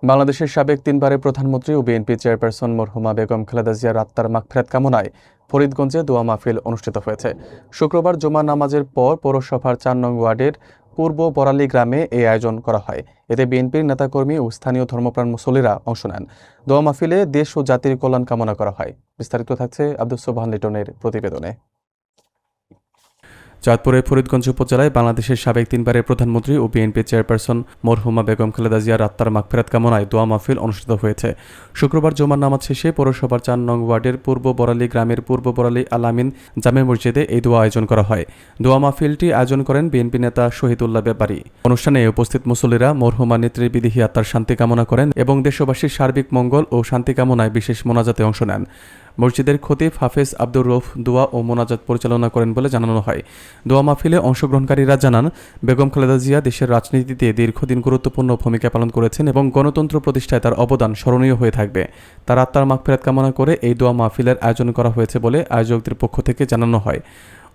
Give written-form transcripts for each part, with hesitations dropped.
বাংলাদেশের সাবেক তিনবারের প্রধানমন্ত্রী ও বিএনপি চেয়ারপারসন মরহুমা বেগম খালেদা জিয়ার আত্মার মাগফিরাত কামনায় ফরিদগঞ্জে দোয়া মাহফিল অনুষ্ঠিত হয়েছে। শুক্রবার জুমা নামাজের পর পৌরসভার ৪ নং ওয়ার্ডের পূর্ব বরালী গ্রামে এই আয়োজন করা হয়। এতে বিএনপির নেতাকর্মী ও স্থানীয় ধর্মপ্রাণ মুসল্লিরা অংশ নেন। দোয়া মাহফিলে দেশ ও জাতির কল্যাণ কামনা করা হয়। বিস্তারিত থাকছে আব্দুস সোবহান লিটনের প্রতিবেদনে। চাঁদপুরের ফরিদগঞ্জ উপজেলায় বাংলাদেশের সাবেক তিনবারের প্রধানমন্ত্রী ও বিএনপি চেয়ারপারসন মরহুমা বেগম খালেদা জিয়ার আত্মার মাগফিরাত কামনায় দোয়া মাহফিল অনুষ্ঠিত হয়েছে। শুক্রবার জুমার নামাজ শেষে পৌরসভার ৪ নং ওয়ার্ডের পূর্ব বরালী গ্রামের পূর্ব বরালী আল আমিন জামে মসজিদে এই দোয়া আয়োজন করা হয়। দোয়া মাহফিলটি আয়োজন করেন বিএনপি নেতা শহীদুল্লাহ ব্যাপারী। অনুষ্ঠানে উপস্থিত মুসল্লিরা মরহুমা নেত্রীর বিদেহী আত্মার শান্তি কামনা করেন এবং দেশবাসীর সার্বিক মঙ্গল ও শান্তি কামনায় বিশেষ মোনাজাতে অংশ নেন। মসজিদের খতিব হাফেজ আব্দুর রউফ দোয়া ও মোনাজাত পরিচালনা করেন বলে জানানো হয়। দোয়া মাহফিলে অংশগ্রহণকারীরা জানান, বেগম খালেদা জিয়া দেশের রাজনীতিতে দীর্ঘদিন গুরুত্বপূর্ণ ভূমিকা পালন করেছেন এবং গণতন্ত্র প্রতিষ্ঠায় তার অবদান স্মরণীয় হয়ে থাকবে। তার আত্মার মাগফিরাত কামনা করে এই দোয়া মাহফিলের আয়োজন করা হয়েছে বলে আয়োজকদের পক্ষ থেকে জানানো হয়।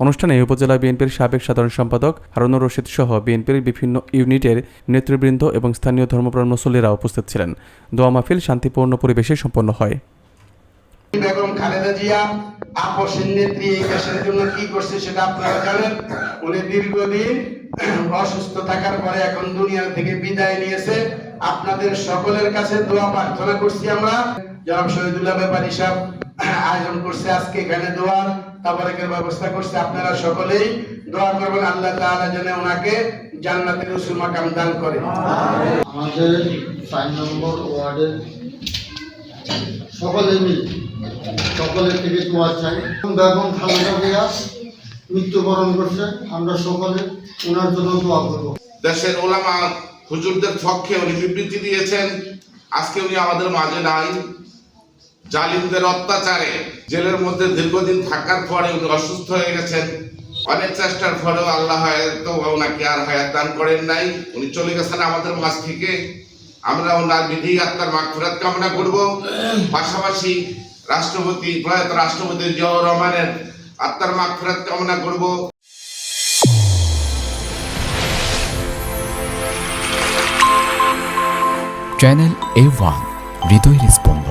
অনুষ্ঠানে উপজেলা বিএনপির সাবেক সাধারণ সম্পাদক হারুনুর রশিদ সহ বিএনপির বিভিন্ন ইউনিটের নেতৃবৃন্দ এবং স্থানীয় ধর্মপ্রাণ মুসল্লিরা উপস্থিত ছিলেন। দোয়া মাহফিল শান্তিপূর্ণ পরিবেশে সম্পন্ন হয়। বেগম খালেদা জিয়া আপসের নেত্রী এই দেশের জন্য কি করছে সেটা আপনারা জানেন। উনি দীর্ঘদিন অসুস্থ থাকার পরে এখন দুনিয়া থেকে বিদায় নিয়েছে। আপনাদের সকলের কাছে দোয়া প্রার্থনা করছি আমরা। জনাব শহীদুল্লাহ ব্যাপারী সাহেব আয়োজন করছে আজকে এখানে দোয়া তাবারকের ব্যবস্থা করছে। আপনারা সকলেই দোয়া করবেন আল্লাহ তাআলা যেন ওনাকে জান্নাতের উসুল মাকাম দান করে। আমাদের ৪ নম্বর ওয়ার্ডের সকলের থেকে দোয়া চাই। বেগম খালেদা জিয়া মৃত্যুবরণ করছে, আমরা সকলে ওনার জন্য দোয়া করব। দেশের ওলামা হুজুরদের পক্ষে উনি বিবৃতি দিয়েছেন, আজকে উনি আমাদের মাঝে নাই। জালিমদের অত্যাচারে জেলের মধ্যে দীর্ঘদিন থাকার পরে উনি অসুস্থ হয়ে গেছেন। অনেক চেষ্টার পরেও আল্লাহ হয়তো ওনাকে আর হায়াত দান করেন নাই, উনি চলে গেছেন আমাদের মাঝ থেকে। আমরা ওনার বিধি আত্মার মাগফিরাত কামনা করব। পাশাপাশি প্রয়াত রাষ্ট্রপতি জিয়াউর রহমানের আত্মার মাগফিরাত কামনা করব। চ্যানেল A1 হৃদয়ের স্পন্দন।